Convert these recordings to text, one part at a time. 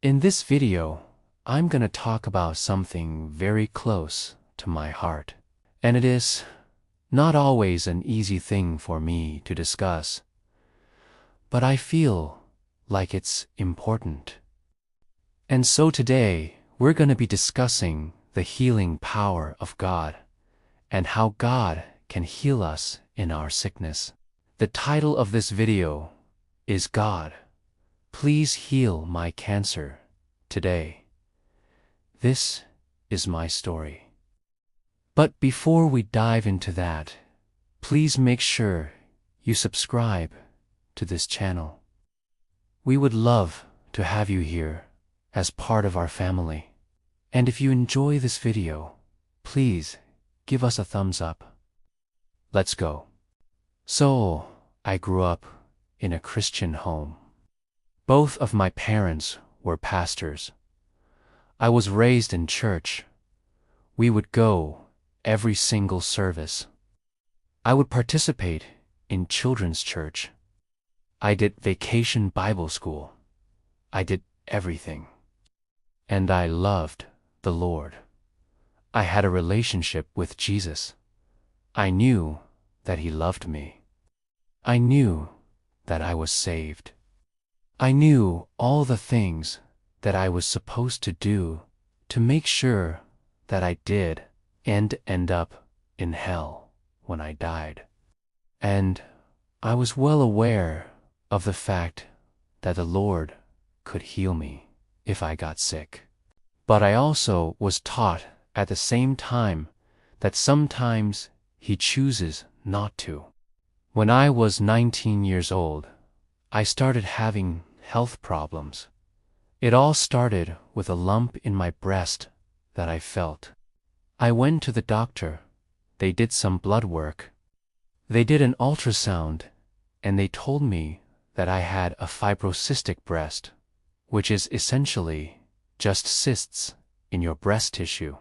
In this video, I'm gonna talk about something very close to my heart. And it is not always an easy thing for me to discuss, but I feel like it's important. And so today, we're gonna be discussing the healing power of God and how God can heal us in our sickness. The title of this video is God, Please Heal My Cancer Today. This is my story. But before we dive into that, please make sure you subscribe to this channel. We would love to have you here as part of our family. And if you enjoy this video, please give us a thumbs up. Let's go. So, I grew up in a Christian home. Both of my parents were pastors. I was raised in church. We would go every single service. I would participate in children's church. I did vacation Bible school. I did everything. And I loved the Lord. I had a relationship with Jesus. I knew that He loved me. I knew that I was saved. I knew all the things that I was supposed to do to make sure that I did and end up in hell when I died. And I was well aware of the fact that the Lord could heal me if I got sick. But I also was taught at the same time that sometimes He chooses not to. When I was 19 years old, I started having health problems. It all started with a lump in my breast that I felt. I went to the doctor. They did some blood work. They did an ultrasound, and they told me that I had a fibrocystic breast, which is essentially just cysts in your breast tissue.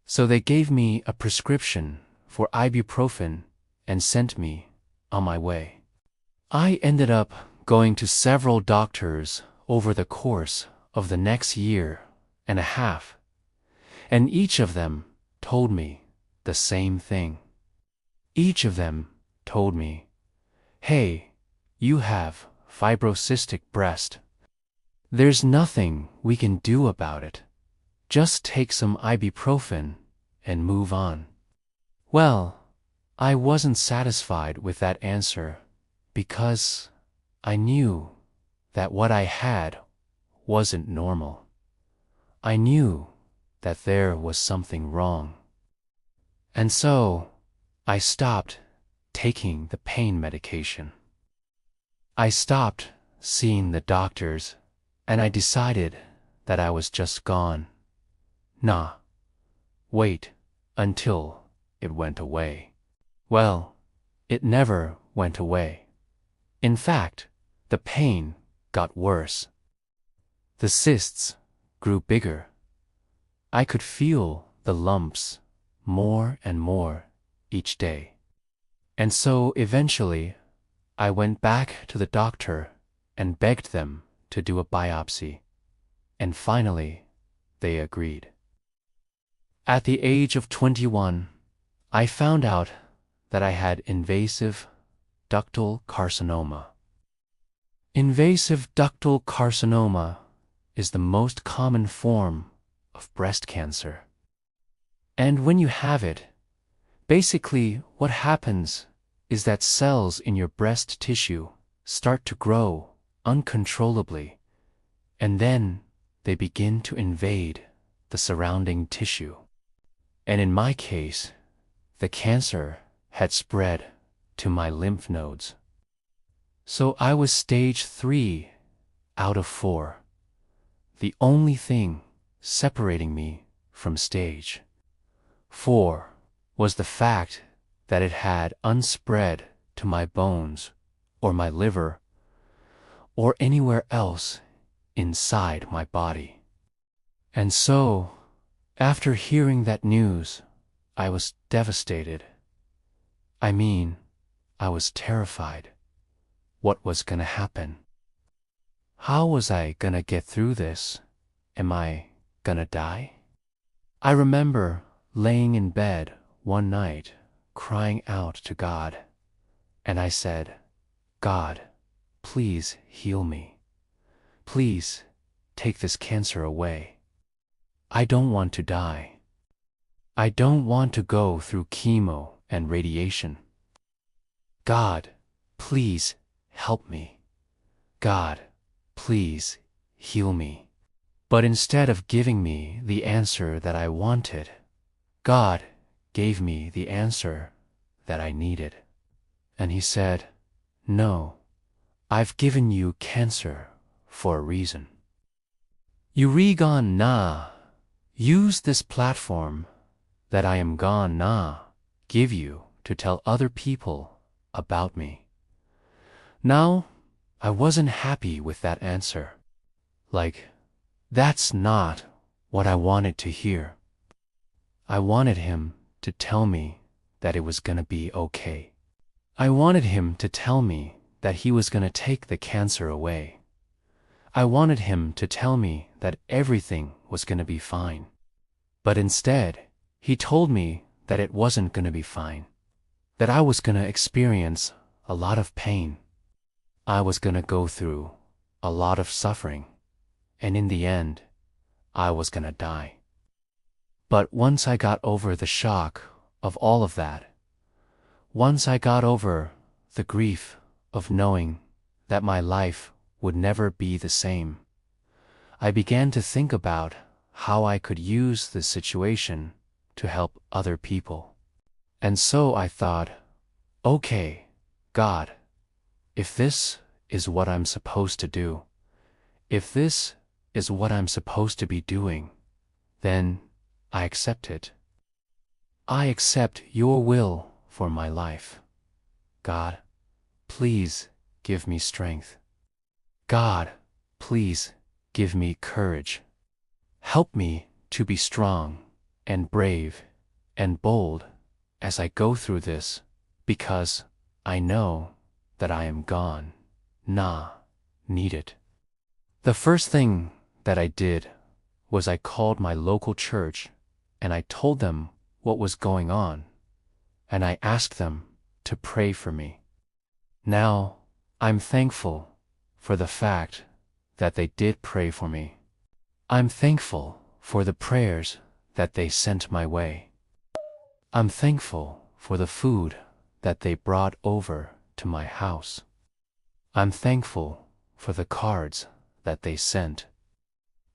So they gave me a prescription for ibuprofen and sent me on my way. I ended up going to several doctors over the course of the next year and a half, and each of them told me the same thing. Each of them told me, "Hey, you have fibrocystic breast. There's nothing we can do about it. Just take some ibuprofen and move on." Well, I wasn't satisfied with that answer because I knew that what I had wasn't normal. I knew that there was something wrong. And so I stopped taking the pain medication. I stopped seeing the doctors, and I decided that I was just gone. Nah, wait until it went away. Well, it never went away. In fact, the pain got worse. The cysts grew bigger. I could feel the lumps more and more each day. And so eventually, I went back to the doctor and begged them to do a biopsy. And finally, they agreed. At the age of 21, I found out that I had invasive ductal carcinoma. Invasive ductal carcinoma is the most common form of breast cancer. And when you have it, basically what happens is that cells in your breast tissue start to grow uncontrollably, and then they begin to invade the surrounding tissue. And in my case, the cancer had spread to my lymph nodes. So I was stage 3 out of 4, the only thing separating me from stage 4 was the fact that it had unspread to my bones or my liver or anywhere else inside my body. And so, after hearing that news, I was devastated. I mean, I was terrified. What was gonna happen? How was I gonna get through this? Am I gonna die? I remember laying in bed one night, crying out to God, and I said, God, please heal me. Please take this cancer away. I don't want to die. I don't want to go through chemo and radiation. God, please help me. God, please heal me. But instead of giving me the answer that I wanted, God gave me the answer that I needed. And He said, no, I've given you cancer for a reason. Urigan na, use this platform that I am gone na, give you to tell other people about me. Now, I wasn't happy with that answer. Like, that's not what I wanted to hear. I wanted Him to tell me that it was gonna be okay. I wanted Him to tell me that He was gonna take the cancer away. I wanted Him to tell me that everything was gonna be fine. But instead, He told me that it wasn't gonna be fine, that I was gonna experience a lot of pain. I was gonna go through a lot of suffering, and in the end, I was gonna die. But once I got over the shock of all of that, once I got over the grief of knowing that my life would never be the same, I began to think about how I could use this situation to help other people. And so I thought, okay, God, if this is what I'm supposed to do, if this is what I'm supposed to be doing, then I accept it. I accept your will for my life. God, please give me strength. God, please give me courage. Help me to be strong and brave and bold as I go through this, because I know that I am gone, needed. The first thing that I did was I called my local church and I told them what was going on, and I asked them to pray for me. Now, I'm thankful for the fact that they did pray for me. I'm thankful for the prayers that they sent my way. I'm thankful for the food that they brought over to my house. I'm thankful for the cards that they sent.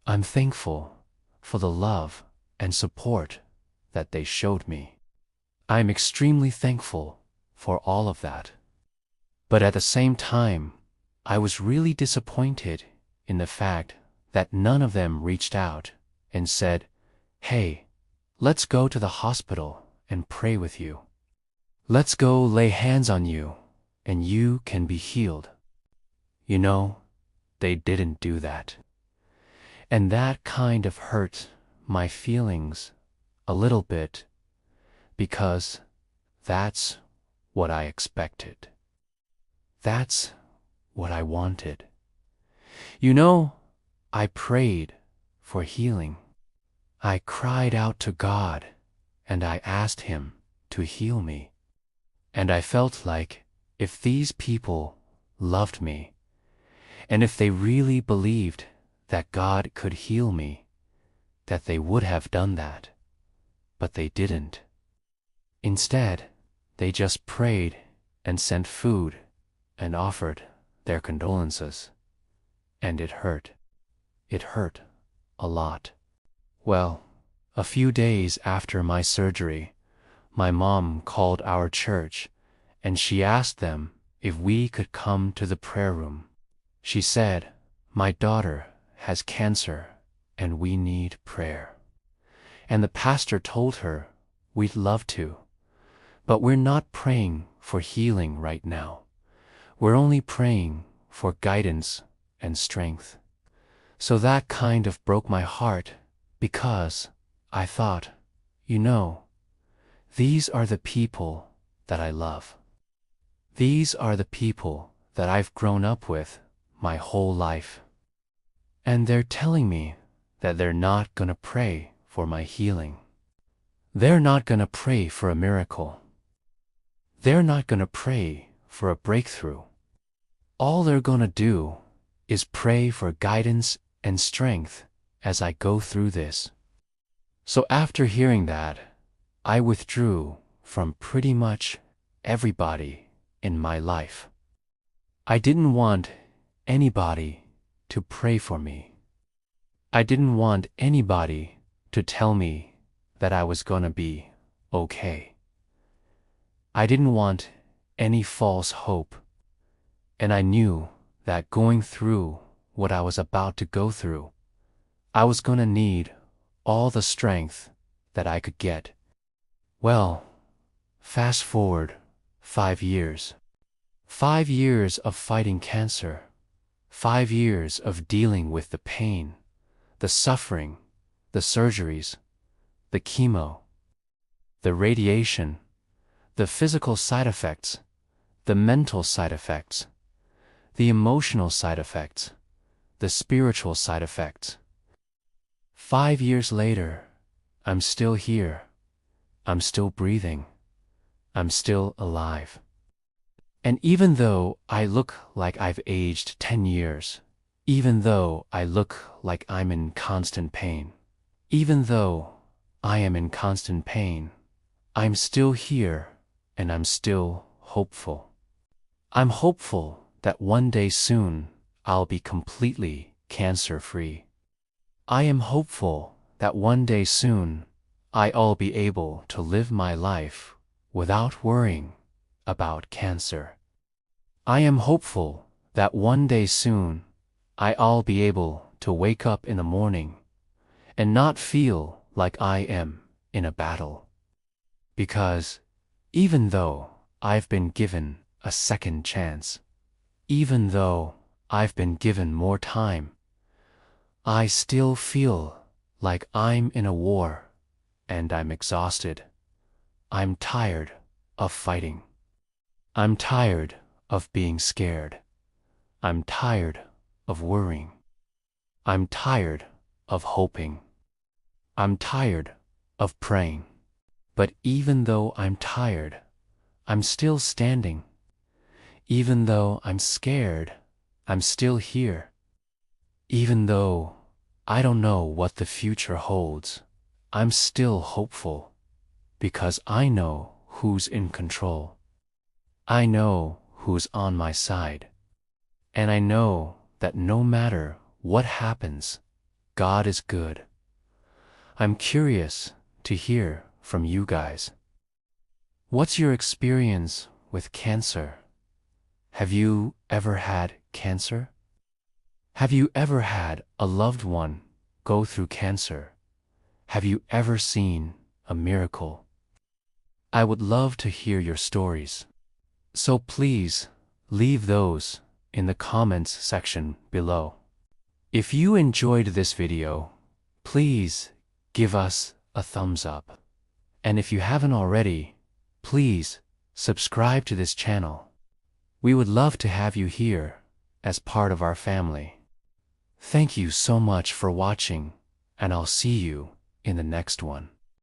I'm thankful for the love and support that they showed me. I'm extremely thankful for all of that. But at the same time, I was really disappointed in the fact that none of them reached out and said, hey, let's go to the hospital and pray with you. Let's go lay hands on you and you can be healed. You know, they didn't do that. And that kind of hurt my feelings a little bit, because that's what I expected. That's what I wanted. You know, I prayed for healing. I cried out to God and I asked Him to heal me. And I felt like if these people loved me, and if they really believed that God could heal me, that they would have done that. But they didn't. Instead, they just prayed and sent food and offered their condolences. And it hurt. It hurt a lot. Well, a few days after my surgery, my mom called our church and she asked them if we could come to the prayer room. She said, my daughter has cancer and we need prayer. And the pastor told her, we'd love to, but we're not praying for healing right now. We're only praying for guidance and strength. So that kind of broke my heart, because I thought, you know, these are the people that I love. These are the people that I've grown up with my whole life. And they're telling me that they're not gonna pray for my healing. They're not gonna pray for a miracle. They're not gonna pray for a breakthrough. All they're gonna do is pray for guidance and strength as I go through this. So after hearing that, I withdrew from pretty much everybody in my life. I didn't want anybody to pray for me. I didn't want anybody to tell me that I was gonna be okay. I didn't want any false hope, and I knew that going through what I was about to go through, I was gonna need all the strength that I could get. Well, fast forward 5 years. 5 years of fighting cancer. 5 years of dealing with the pain, the suffering, the surgeries, the chemo, the radiation, the physical side effects, the mental side effects, the emotional side effects, the spiritual side effects. 5 years later, I'm still here. I'm still breathing. I'm still alive. And even though I look like I've aged 10 years, even though I look like I'm in constant pain, even though I am in constant pain, I'm still here and I'm still hopeful. I'm hopeful that one day soon I'll be completely cancer-free. I am hopeful that one day soon I'll be able to live my life without worrying about cancer. I am hopeful that one day soon I'll be able to wake up in the morning and not feel like I am in a battle. Because even though I've been given a second chance, even though I've been given more time, I still feel like I'm in a war and I'm exhausted. I'm tired of fighting. I'm tired of being scared. I'm tired of worrying. I'm tired of hoping. I'm tired of praying. But even though I'm tired, I'm still standing. Even though I'm scared, I'm still here. Even though I don't know what the future holds, I'm still hopeful, because I know who's in control. I know who's on my side. And I know that no matter what happens, God is good. I'm curious to hear from you guys. What's your experience with cancer? Have you ever had cancer? Have you ever had a loved one go through cancer? Have you ever seen a miracle? I would love to hear your stories. So please leave those in the comments section below. If you enjoyed this video, please give us a thumbs up. And if you haven't already, please subscribe to this channel. We would love to have you here as part of our family. Thank you so much for watching, and I'll see you in the next one.